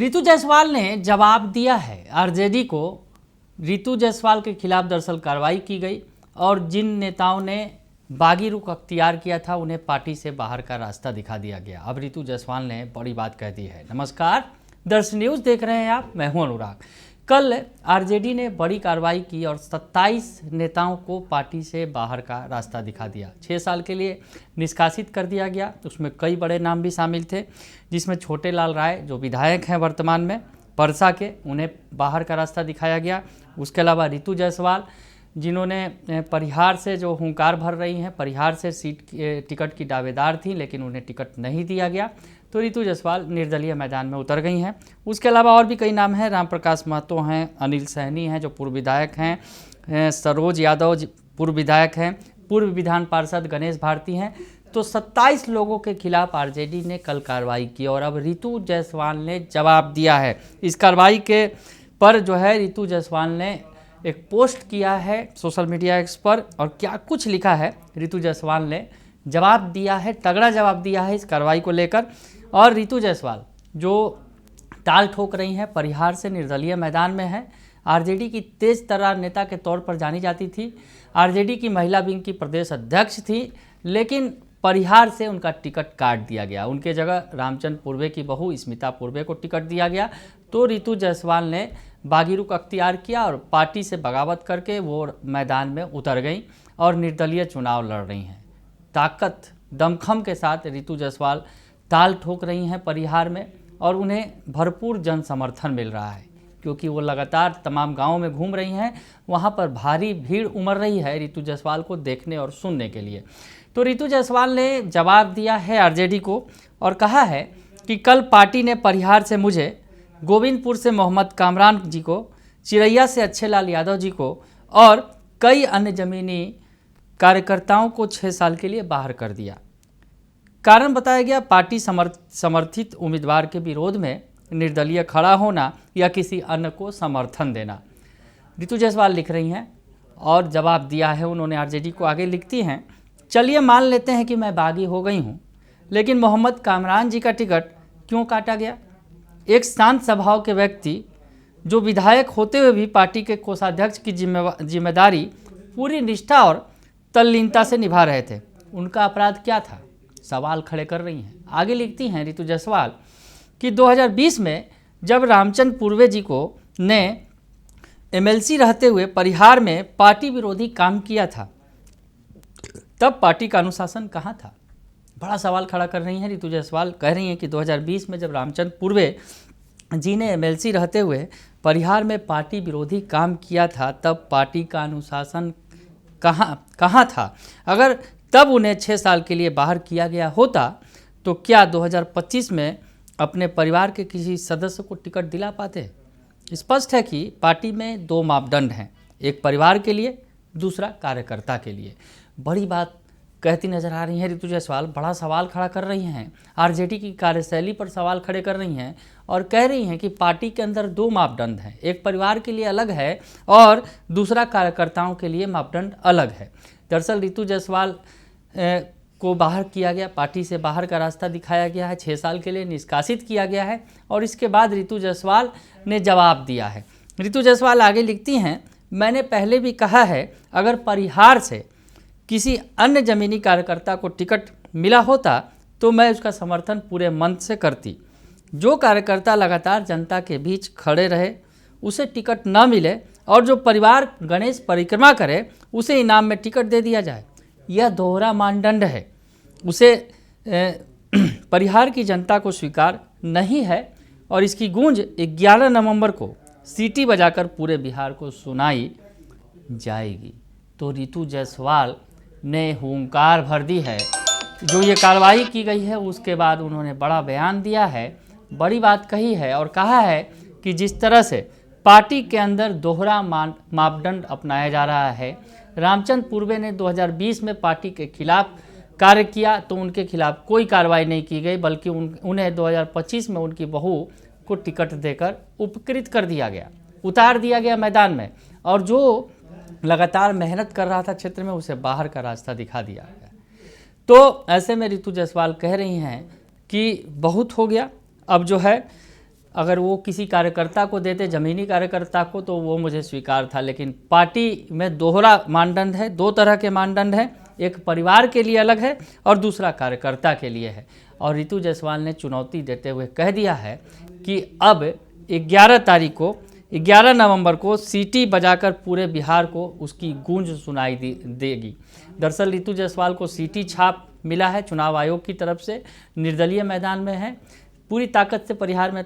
रितु जायसवाल ने जवाब दिया है आरजेडी को। रितु जायसवाल के खिलाफ दरअसल कार्रवाई की गई और जिन नेताओं ने बागी रुख अख्तियार किया था उन्हें पार्टी से बाहर का रास्ता दिखा दिया गया। अब रितु जायसवाल ने बड़ी बात कह दी है। नमस्कार, दर्शन न्यूज़ देख रहे हैं आप, मैं हूं अनुराग। कल आरजेडी ने बड़ी कार्रवाई की और 27 नेताओं को पार्टी से बाहर का रास्ता दिखा दिया। 6 साल के लिए निष्कासित कर दिया गया। उसमें कई बड़े नाम भी शामिल थे, जिसमें छोटे लाल राय जो विधायक हैं वर्तमान में परसा के, उन्हें बाहर का रास्ता दिखाया गया। उसके अलावा रितु जायसवाल जिन्होंने परिहार से जो हुंकार भर रही हैं, परिहार से टिकट की दावेदार थी लेकिन उन्हें टिकट नहीं दिया गया, तो रितु जायसवाल निर्दलीय मैदान में उतर गई हैं। उसके अलावा और भी कई नाम हैं, रामप्रकाश महतो हैं, अनिल सहनी हैं जो पूर्व विधायक हैं, सरोज यादव पूर्व विधायक हैं, पूर्व विधान पार्षद गणेश भारती हैं। तो 27 लोगों के खिलाफ आरजेडी ने कल कार्रवाई की और अब रितु जायसवाल ने जवाब दिया है। इस कार्रवाई के पर जो है रितु जायसवाल ने एक पोस्ट किया है सोशल मीडिया एक्स पर, और क्या कुछ लिखा है। रितु जायसवाल ने जवाब दिया है, तगड़ा जवाब दिया है इस कार्रवाई को लेकर। और रितु जायसवाल जो ताल ठोक रही हैं, परिहार से निर्दलीय मैदान में है, आरजेडी की तेज तर्रार नेता के तौर पर जानी जाती थी, आरजेडी की महिला विंग की प्रदेश अध्यक्ष थी, लेकिन परिहार से उनका टिकट काट दिया गया। उनके जगह रामचंद्र पूर्वे की बहू स्मिता पूर्वे को टिकट दिया गया। तो रितु जायसवाल ने बागी रुख अख्तियार किया और पार्टी से बगावत करके वो मैदान में उतर गई और निर्दलीय चुनाव लड़ रही हैं। ताकत दमखम के साथ रितु जायसवाल ताल ठोक रही हैं परिहार में, और उन्हें भरपूर जन समर्थन मिल रहा है क्योंकि वो लगातार तमाम गांवों में घूम रही हैं। वहां पर भारी भीड़ उमड़ रही है रितु जायसवाल को देखने और सुनने के लिए। तो रितु जायसवाल ने जवाब दिया है आरजेडी को और कहा है कि कल पार्टी ने परिहार से मुझे, गोविंदपुर से मोहम्मद कामरान जी को, चिरैया से अच्छे लाल यादव जी को और कई अन्य जमीनी कार्यकर्ताओं को 6 साल के लिए बाहर कर दिया। कारण बताया गया पार्टी समर्थित उम्मीदवार के विरोध में निर्दलीय खड़ा होना या किसी अन्य को समर्थन देना। रितु जायसवाल लिख रही हैं और जवाब दिया है उन्होंने आरजेडी को। आगे लिखती हैं, चलिए मान लेते हैं कि मैं बागी हो गई हूँ, लेकिन मोहम्मद कामरान जी का टिकट क्यों काटा गया? एक शांत स्वभाव के व्यक्ति जो विधायक होते हुए भी पार्टी के कोषाध्यक्ष की जिम्मेदारी पूरी निष्ठा और तल्लीनता से निभा रहे थे, उनका अपराध क्या था? सवाल खड़े कर रही हैं। आगे लिखती हैं रितु जायसवाल कि 2020 में जब रामचंद्र पूर्वे जी को ने एमएलसी रहते हुए परिहार में पार्टी विरोधी काम किया था, तब पार्टी का अनुशासन कहाँ था? बड़ा सवाल खड़ा कर रही हैं रितु जायसवाल। कह रही हैं कि 2020 में जब रामचंद्र पूर्वे जी ने एमएलसी रहते हुए परिहार में पार्टी विरोधी काम किया था, तब पार्टी का अनुशासन कहाँ था? अगर तब उन्हें 6 साल के लिए बाहर किया गया होता तो क्या 2025 में अपने परिवार के किसी सदस्य को टिकट दिला पाते? स्पष्ट है कि पार्टी में 2 मापदंड हैं, एक परिवार के लिए, दूसरा कार्यकर्ता के लिए। बड़ी बात कहती नजर आ रही हैं रितु जायसवाल, बड़ा सवाल खड़ा कर रही हैं, आरजेडी की कार्यशैली पर सवाल खड़े कर रही हैं और कह रही हैं कि पार्टी के अंदर 2 मापदंड हैं, एक परिवार के लिए अलग है और दूसरा कार्यकर्ताओं के लिए मापदंड अलग है। दरअसल रितु जायसवाल को बाहर किया गया, पार्टी से बाहर का रास्ता दिखाया गया है, 6 साल के लिए निष्कासित किया गया है और इसके बाद रितु जायसवाल ने जवाब दिया है। रितु जायसवाल आगे लिखती हैं, मैंने पहले भी कहा है अगर परिहार से किसी अन्य जमीनी कार्यकर्ता को टिकट मिला होता तो मैं उसका समर्थन पूरे मन से करती। जो कार्यकर्ता लगातार जनता के बीच खड़े रहे उसे टिकट न मिले और जो परिवार गणेश परिक्रमा करे उसे इनाम में टिकट दे दिया जाए, यह दोहरा मानदंड है, उसे परिहार की जनता को स्वीकार नहीं है और इसकी गूंज 11 नवंबर को सीटी बजाकर पूरे बिहार को सुनाई जाएगी। तो रितु जायसवाल ने हुंकार भर दी है। जो ये कार्रवाई की गई है उसके बाद उन्होंने बड़ा बयान दिया है, बड़ी बात कही है और कहा है कि जिस तरह से पार्टी के अंदर दोहरा मापदंड अपनाया जा रहा है, रामचंद्र पूर्वे ने 2020 में पार्टी के खिलाफ कार्य किया तो उनके खिलाफ कोई कार्रवाई नहीं की गई, बल्कि उन्हें 2025 में उनकी बहू को टिकट देकर उपकृत कर दिया गया, उतार दिया गया मैदान में, और जो लगातार मेहनत कर रहा था क्षेत्र में उसे बाहर का रास्ता दिखा दिया गया। तो ऐसे में रितु जायसवाल कह रही हैं कि बहुत हो गया, अब जो है अगर वो किसी कार्यकर्ता को देते, ज़मीनी कार्यकर्ता को, तो वो मुझे स्वीकार था। लेकिन पार्टी में दोहरा मानदंड है, दो तरह के मानदंड हैं, एक परिवार के लिए अलग है और दूसरा कार्यकर्ता के लिए है। और रितु जायसवाल ने चुनौती देते हुए कह दिया है कि अब 11 नवंबर को सीटी बजाकर पूरे बिहार को उसकी गूंज सुनाई देगी। दरअसल रितु जायसवाल को सीटी छाप मिला है चुनाव आयोग की तरफ से, निर्दलीय मैदान में है, पूरी ताकत से परिहार में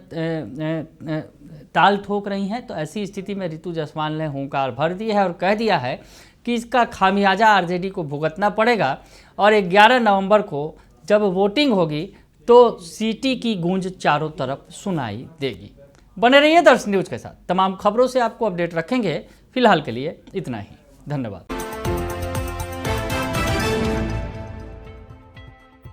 ताल ठोक रही हैं। तो ऐसी स्थिति में रितु जायसवाल ने हुंकार भर दी है और कह दिया है कि इसका खामियाजा आरजेडी को भुगतना पड़ेगा और 11 नवंबर को जब वोटिंग होगी तो सीटी की गूंज चारों तरफ सुनाई देगी। बने रहिए दर्शन न्यूज के साथ, तमाम खबरों से आपको अपडेट रखेंगे। फिलहाल के लिए इतना ही, धन्यवाद।